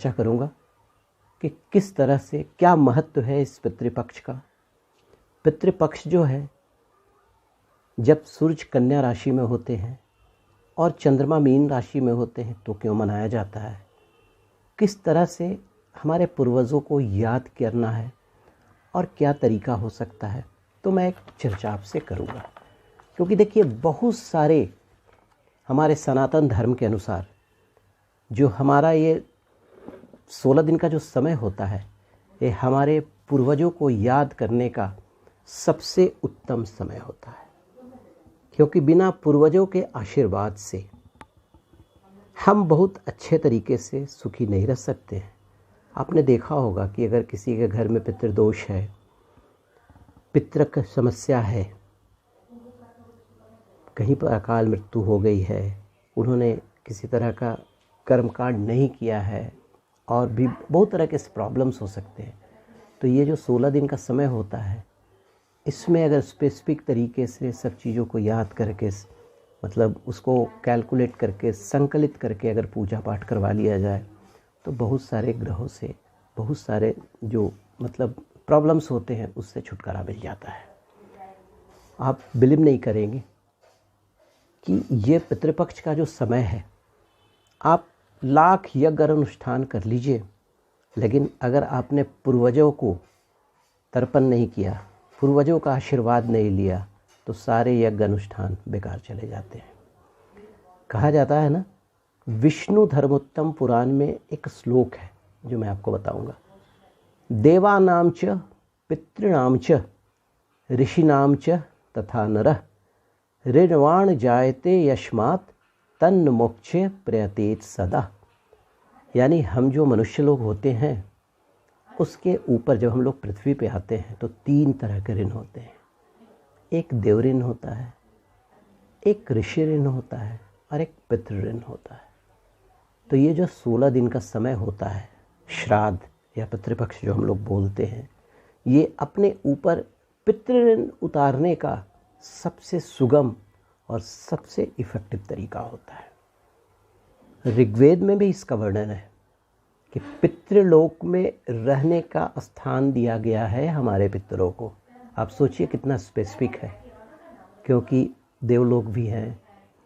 चर्चा करूँगा कि किस तरह से क्या महत्व है इस पितृपक्ष का। पितृपक्ष जो है, जब सूरज कन्या राशि में होते हैं और चंद्रमा मीन राशि में होते हैं तो क्यों मनाया जाता है, किस तरह से हमारे पूर्वजों को याद करना है और क्या तरीका हो सकता है, तो मैं एक चर्चा आपसे करूँगा। क्योंकि देखिए, बहुत सारे हमारे सनातन धर्म के अनुसार जो हमारा ये 16 दिन का जो समय होता है, ये हमारे पूर्वजों को याद करने का सबसे उत्तम समय होता है। क्योंकि बिना पूर्वजों के आशीर्वाद से हम बहुत अच्छे तरीके से सुखी नहीं रह सकते हैं। आपने देखा होगा कि अगर किसी के घर में पितृदोष है, पितृक समस्या है, कहीं पर अकाल मृत्यु हो गई है, उन्होंने किसी तरह का कर्मकांड नहीं किया है और भी बहुत तरह के प्रॉब्लम्स हो सकते हैं, तो ये जो 16 दिन का समय होता है, इसमें अगर स्पेसिफिक तरीके से सब चीज़ों को याद करके, मतलब उसको कैलकुलेट करके, संकलित करके अगर पूजा पाठ करवा लिया जाए तो बहुत सारे ग्रहों से, बहुत सारे जो मतलब प्रॉब्लम्स होते हैं उससे छुटकारा मिल जाता है। आप बिलीव नहीं करेंगे कि ये पितृपक्ष का जो समय है, आप लाख यज्ञ अनुष्ठान कर लीजिए, लेकिन अगर आपने पूर्वजों को तर्पण नहीं किया, पूर्वजों का आशीर्वाद नहीं लिया, तो सारे यज्ञ अनुष्ठान बेकार चले जाते हैं। कहा जाता है ना, विष्णु धर्मोत्तम पुराण में एक श्लोक है जो मैं आपको बताऊंगा। देवानां च पितॄणां च ऋषीणां च तथा नरः ऋण्वाण जायते यस्मात् तन्न मोक्षे प्रयतेत सदा। यानी हम जो मनुष्य लोग होते हैं, उसके ऊपर जब हम लोग पृथ्वी पे आते हैं तो 3 तरह के ऋण होते हैं। एक देव ऋण होता है, एक ऋषि ऋण होता है और एक पितृ ऋण होता है। तो ये जो 16 दिन का समय होता है, श्राद्ध या पितृपक्ष जो हम लोग बोलते हैं, ये अपने ऊपर पितृ ऋण उतारने का सबसे सुगम और सबसे इफ़ेक्टिव तरीका होता है। ऋग्वेद में भी इसका वर्णन है कि पितृलोक में रहने का स्थान दिया गया है हमारे पितरों को। आप सोचिए कितना स्पेसिफिक है, क्योंकि देवलोक भी हैं,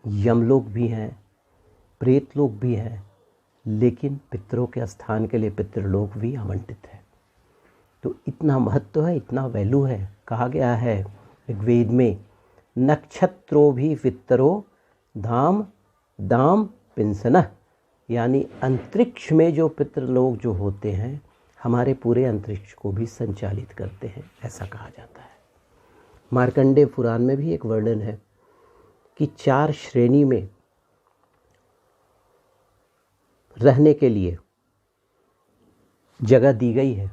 यमलोक भी हैं, प्रेतलोक भी हैं, लेकिन पितरों के स्थान के लिए पितृलोक भी आवंटित है। तो इतना महत्व है, इतना वैल्यू है। कहा गया है ऋग्वेद में, नक्षत्रो भी पितरो धाम दाम पिंसनः। यानी अंतरिक्ष में जो पितृलोक जो होते हैं, हमारे पूरे अंतरिक्ष को भी संचालित करते हैं, ऐसा कहा जाता है। मार्कंडेय पुराण में भी एक वर्णन है कि 4 श्रेणी में रहने के लिए जगह दी गई है।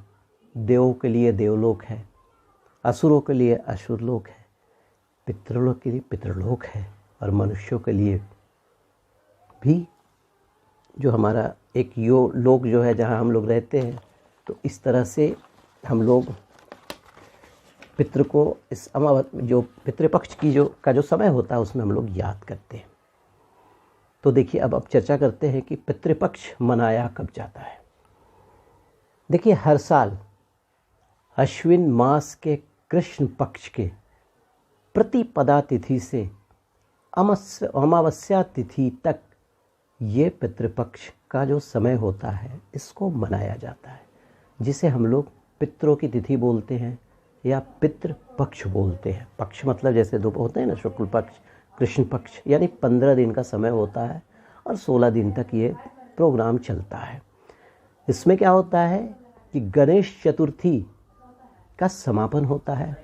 देवों के लिए देवलोक है, असुरों के लिए असुरलोक है, पितृलोक के लिए पितृलोक है, और मनुष्यों के लिए भी जो हमारा एक लोक जो है जहाँ हम लोग रहते हैं। तो इस तरह से हम लोग पितृ को इस जो पितृपक्ष की जो समय होता है उसमें हम लोग याद करते हैं। तो देखिए, अब चर्चा करते हैं कि पितृपक्ष मनाया कब जाता है। देखिए, हर साल अश्विन मास के कृष्ण पक्ष के प्रतिपदा तिथि से अमावस्या तिथि तक ये पितृपक्ष का जो समय होता है, इसको मनाया जाता है, जिसे हम लोग पितरों की तिथि बोलते हैं या पितृपक्ष बोलते हैं। पक्ष मतलब जैसे 2 होते हैं ना, शुक्ल पक्ष, कृष्ण पक्ष, यानी 15 दिन का समय होता है और 16 दिन तक ये प्रोग्राम चलता है। इसमें क्या होता है कि गणेश चतुर्थी का समापन होता है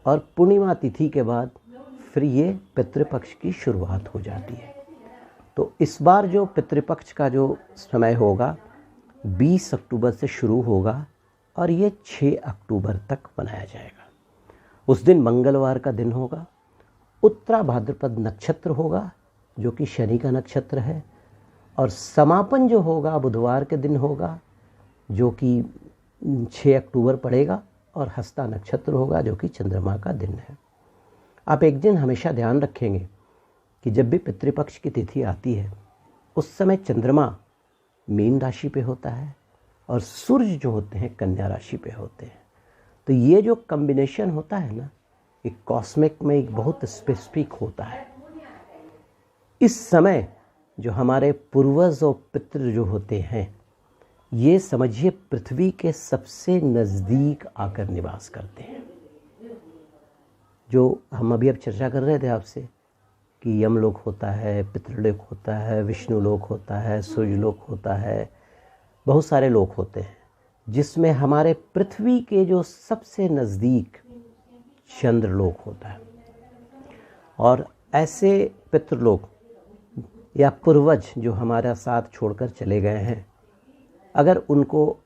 और पूर्णिमा तिथि के बाद फिर ये पितृपक्ष की शुरुआत हो जाती है। तो इस बार जो पितृपक्ष का जो समय होगा 20 अक्टूबर से शुरू होगा और ये 6 अक्टूबर तक मनाया जाएगा। उस दिन मंगलवार का दिन होगा, उत्तरा भाद्रपद नक्षत्र होगा जो कि शनि का नक्षत्र है, और समापन जो होगा बुधवार के दिन होगा जो कि 6 अक्टूबर पड़ेगा, और हस्ता नक्षत्र होगा जो कि चंद्रमा का दिन है। आप एक दिन हमेशा ध्यान रखेंगे कि जब भी पितृपक्ष की तिथि आती है उस समय चंद्रमा मीन राशि पे होता है और सूर्य जो होते हैं कन्या राशि पे होते हैं। तो ये जो कॉम्बिनेशन होता है ना, ये कॉस्मिक में एक बहुत स्पेसिफिक होता है। इस समय जो हमारे पूर्वज और पितृ जो होते हैं, ये समझिए पृथ्वी के सबसे नज़दीक आकर निवास करते हैं। जो हम अभी अब चर्चा कर रहे थे आपसे कि यमलोक होता है, पितृलोक होता है, विष्णुलोक होता है, सूर्यलोक होता है, बहुत सारे लोक होते हैं, जिसमें हमारे पृथ्वी के जो सबसे नज़दीक चंद्रलोक होता है। और ऐसे पितृलोक या पूर्वज जो हमारा साथ छोड़कर चले गए हैं, अगर उनको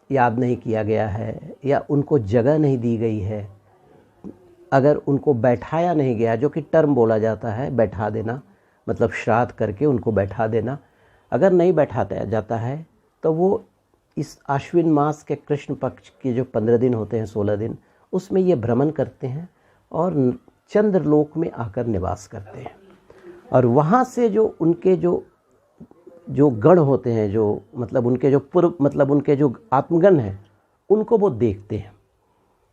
याद नहीं किया गया है या उनको जगह नहीं दी गई है, अगर उनको बैठाया नहीं गया, जो कि टर्म बोला जाता है बैठा देना, मतलब श्राद्ध करके उनको बैठा देना, अगर नहीं बैठाया जाता है तो वो इस आश्विन मास के कृष्ण पक्ष के जो 15 दिन होते हैं, 16 दिन, उसमें ये भ्रमण करते हैं और चंद्रलोक में आकर निवास करते हैं। और वहाँ से जो उनके जो गण होते हैं, जो मतलब उनके जो पूर्व मतलब उनके जो आत्मगण हैं, उनको वो देखते हैं।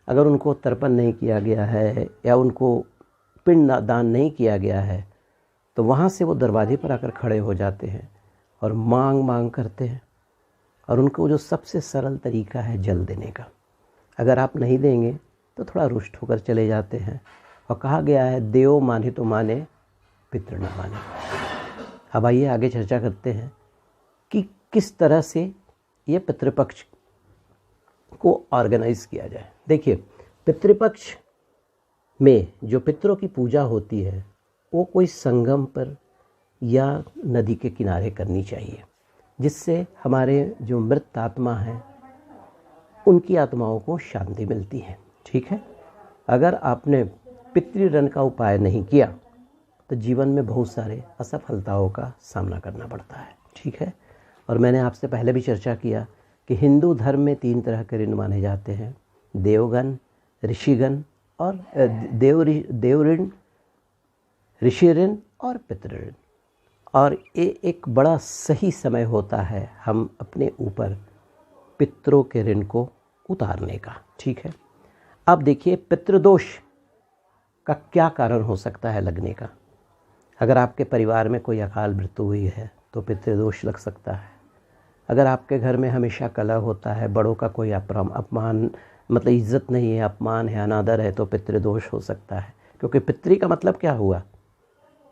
अगर उनको तर्पण नहीं किया गया है या उनको पिंड दान नहीं किया गया है, तो वहाँ से वो दरवाजे पर आकर खड़े हो जाते हैं और मांग करते हैं। और उनको जो सबसे सरल तरीका है जल देने का, अगर आप नहीं देंगे तो थोड़ा रुष्ट होकर चले जाते हैं। और कहा गया है देव माने तो माने, पितृ न माने। अब आइए आगे चर्चा करते हैं कि किस तरह से ये पितृपक्ष को ऑर्गेनाइज किया जाए। देखिए, पितृपक्ष में जो पितरों की पूजा होती है वो कोई संगम पर या नदी के किनारे करनी चाहिए, जिससे हमारे जो मृत आत्मा है उनकी आत्माओं को शांति मिलती है। ठीक है, अगर आपने पितृऋण का उपाय नहीं किया तो जीवन में बहुत सारे असफलताओं का सामना करना पड़ता है। ठीक है, और मैंने आपसे पहले भी चर्चा किया कि हिंदू धर्म में 3 तरह के ऋण माने जाते हैं, देवगण, ऋषिगण और देवऋण, ऋषि ऋण और पितृऋण। और ये एक बड़ा सही समय होता है हम अपने ऊपर पितरों के ऋण को उतारने का। ठीक है, अब देखिए पितृदोष का क्या कारण हो सकता है लगने का। अगर आपके परिवार में कोई अकाल मृत्यु हुई है तो पितृदोष लग सकता है। अगर आपके घर में हमेशा कलह होता है, बड़ों का कोई अपमान मतलब इज्जत नहीं है, अपमान है, अनादर है, तो पितृदोष हो सकता है। क्योंकि पितृ का मतलब क्या हुआ,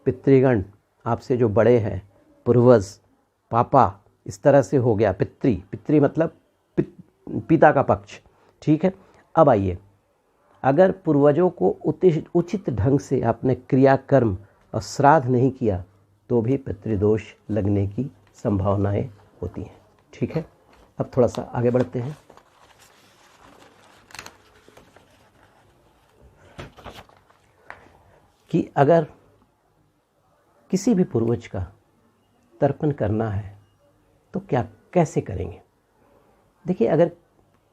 पितृगण आपसे जो बड़े हैं, पूर्वज, पापा, इस तरह से हो गया पितृ मतलब पिता का पक्ष। ठीक है, अब आइए, अगर पूर्वजों को उचित ढंग से आपने क्रियाकर्म और श्राद्ध नहीं किया तो भी पितृदोष लगने की संभावनाएं होती हैं। ठीक है, अब थोड़ा सा आगे बढ़ते हैं। कि अगर किसी भी पूर्वज का तर्पण करना है तो कैसे करेंगे। देखिए, अगर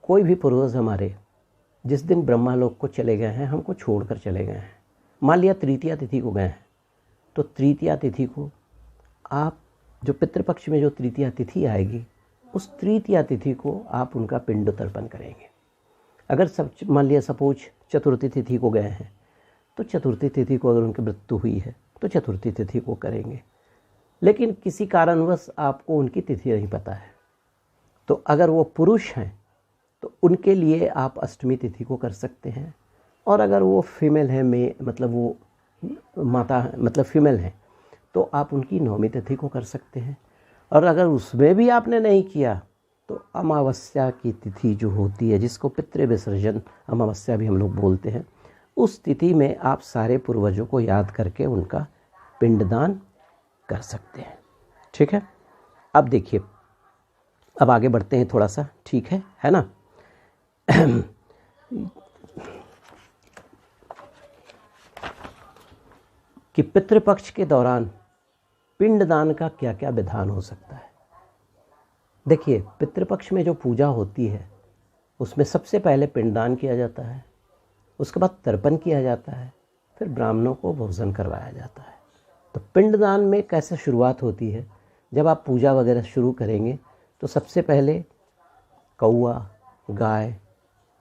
कोई भी पूर्वज हमारे जिस दिन ब्रह्मालोक को चले गए हैं, हमको छोड़कर चले गए हैं, मान लिया तृतीया तिथि को गए हैं, तो तृतीया तिथि को आप जो पितृपक्ष में जो तृतीया तिथि आएगी, उस तृतीया तिथि को आप उनका पिंड तर्पण करेंगे। अगर मान लिया सपोज चतुर्थी तिथि को गए हैं, तो चतुर्थी तिथि को अगर उनकी मृत्यु हुई है तो चतुर्थी तिथि को करेंगे। लेकिन किसी कारणवश आपको उनकी तिथि नहीं पता है, तो अगर वो पुरुष हैं तो उनके लिए आप अष्टमी तिथि को कर सकते हैं। और अगर वो फीमेल है, मतलब वो माता मतलब फीमेल है, तो आप उनकी नौमी तिथि को कर सकते हैं। और अगर उसमें भी आपने नहीं किया तो अमावस्या की तिथि जो होती है, जिसको पितृ विसर्जन अमावस्या भी हम लोग बोलते हैं, उस तिथि में आप सारे पूर्वजों को याद करके उनका पिंडदान कर सकते हैं। ठीक है, अब देखिए, अब आगे बढ़ते हैं थोड़ा सा। ठीक है ना। कि पितृपक्ष के दौरान पिंडदान का क्या क्या विधान हो सकता है। देखिए, पितृपक्ष में जो पूजा होती है उसमें सबसे पहले पिंडदान किया जाता है, उसके बाद तर्पण किया जाता है, फिर ब्राह्मणों को भोजन करवाया जाता है। तो पिंडदान में कैसे शुरुआत होती है, जब आप पूजा वगैरह शुरू करेंगे तो सबसे पहले कौआ, गाय,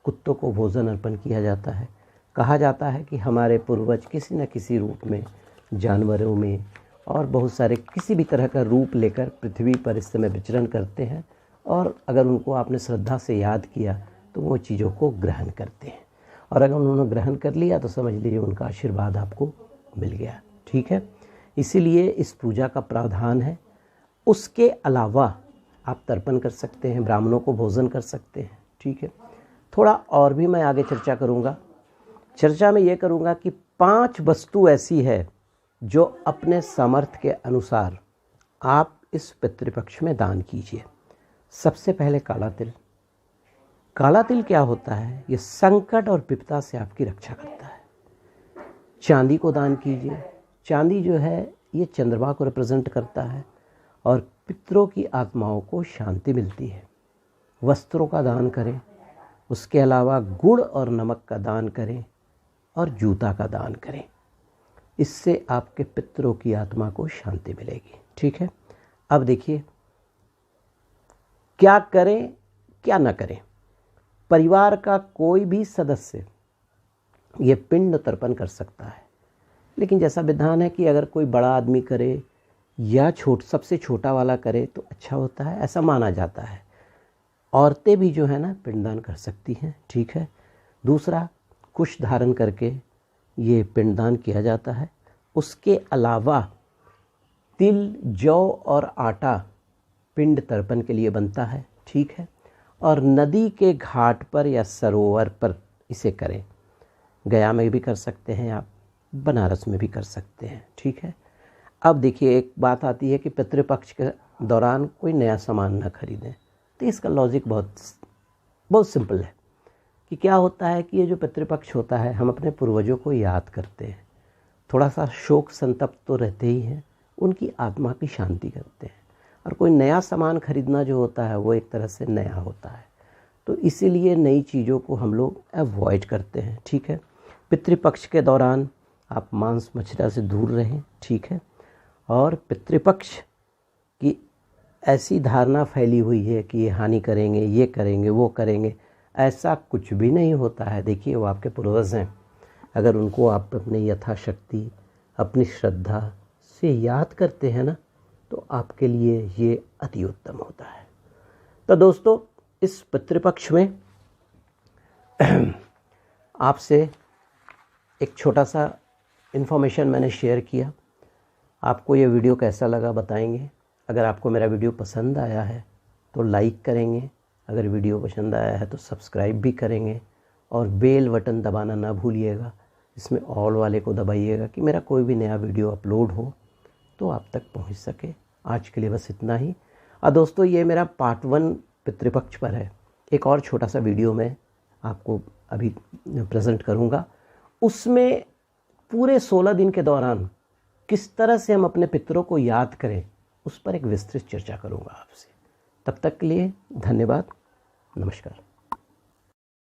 कुत्तों को भोजन अर्पण किया जाता है। कहा जाता है कि हमारे पूर्वज किसी न किसी रूप में, जानवरों में और बहुत सारे किसी भी तरह का रूप लेकर पृथ्वी पर इस समय विचरण करते हैं, और अगर उनको आपने श्रद्धा से याद किया तो वो चीज़ों को ग्रहण करते हैं, और अगर उन्होंने ग्रहण कर लिया तो समझ लीजिए उनका आशीर्वाद आपको मिल गया। ठीक है, इसीलिए इस पूजा का प्रावधान है। उसके अलावा आप तर्पण कर सकते हैं, ब्राह्मणों को भोजन कर सकते हैं। ठीक है, थोड़ा और भी मैं आगे चर्चा करूँगा। चर्चा में ये करूँगा कि 5 वस्तु ऐसी है जो अपने सामर्थ्य के अनुसार आप इस पितृपक्ष में दान कीजिए। सबसे पहले काला तिल। काला तिल क्या होता है? ये संकट और विपदा से आपकी रक्षा करता है। चांदी को दान कीजिए। चांदी जो है ये चंद्रमा को रिप्रेजेंट करता है और पितरों की आत्माओं को शांति मिलती है। वस्त्रों का दान करें, उसके अलावा गुड़ और नमक का दान करें और जूता का दान करें। इससे आपके पितरों की आत्मा को शांति मिलेगी। ठीक है, अब देखिए क्या करें क्या न करें। परिवार का कोई भी सदस्य ये पिंड तर्पण कर सकता है, लेकिन जैसा विधान है कि अगर कोई बड़ा आदमी करे या सबसे छोटा वाला करे तो अच्छा होता है, ऐसा माना जाता है। औरतें भी जो है ना पिंडदान कर सकती हैं। ठीक है, दूसरा कुश धारण करके ये पिंडदान किया जाता है। उसके अलावा तिल, जौ और आटा पिंड तर्पण के लिए बनता है। ठीक है, और नदी के घाट पर या सरोवर पर इसे करें। गया में भी कर सकते हैं आप, बनारस में भी कर सकते हैं। ठीक है, अब देखिए एक बात आती है कि पितृपक्ष के दौरान कोई नया सामान न खरीदें। तो इसका लॉजिक बहुत सिंपल है कि क्या होता है कि ये जो पितृपक्ष होता है हम अपने पूर्वजों को याद करते हैं, थोड़ा सा शोक संतप्त तो रहते ही हैं, उनकी आत्मा की शांति करते हैं, और कोई नया सामान खरीदना जो होता है वो एक तरह से नया होता है। तो इसीलिए नई चीज़ों को हम लोग अवॉइड करते हैं। ठीक है, पितृपक्ष के दौरान आप मांस मछली से दूर रहें। ठीक है, और पितृपक्ष की ऐसी धारणा फैली हुई है कि ये हानि करेंगे, ये करेंगे, वो करेंगे, ऐसा कुछ भी नहीं होता है। देखिए वो आपके पूर्वज हैं, अगर उनको आप अपने यथाशक्ति अपनी श्रद्धा से याद करते हैं ना तो आपके लिए ये अति उत्तम होता है। तो दोस्तों इस पितृपक्ष में आपसे एक छोटा सा इन्फॉर्मेशन मैंने शेयर किया। आपको ये वीडियो कैसा लगा बताएंगे। अगर आपको मेरा वीडियो पसंद आया है तो लाइक करेंगे, अगर वीडियो पसंद आया है तो सब्सक्राइब भी करेंगे, और बेल बटन दबाना ना भूलिएगा। इसमें ऑल वाले को दबाइएगा कि मेरा कोई भी नया वीडियो अपलोड हो तो आप तक पहुंच सके। आज के लिए बस इतना ही। और दोस्तों ये मेरा पार्ट 1 पितृपक्ष पर है। एक और छोटा सा वीडियो मैं आपको अभी प्रेजेंट करूंगा। उसमें पूरे 16 दिन के दौरान किस तरह से हम अपने पितरों को याद करें उस पर एक विस्तृत चर्चा करूंगा आपसे। तब तक के लिए धन्यवाद, नमस्कार।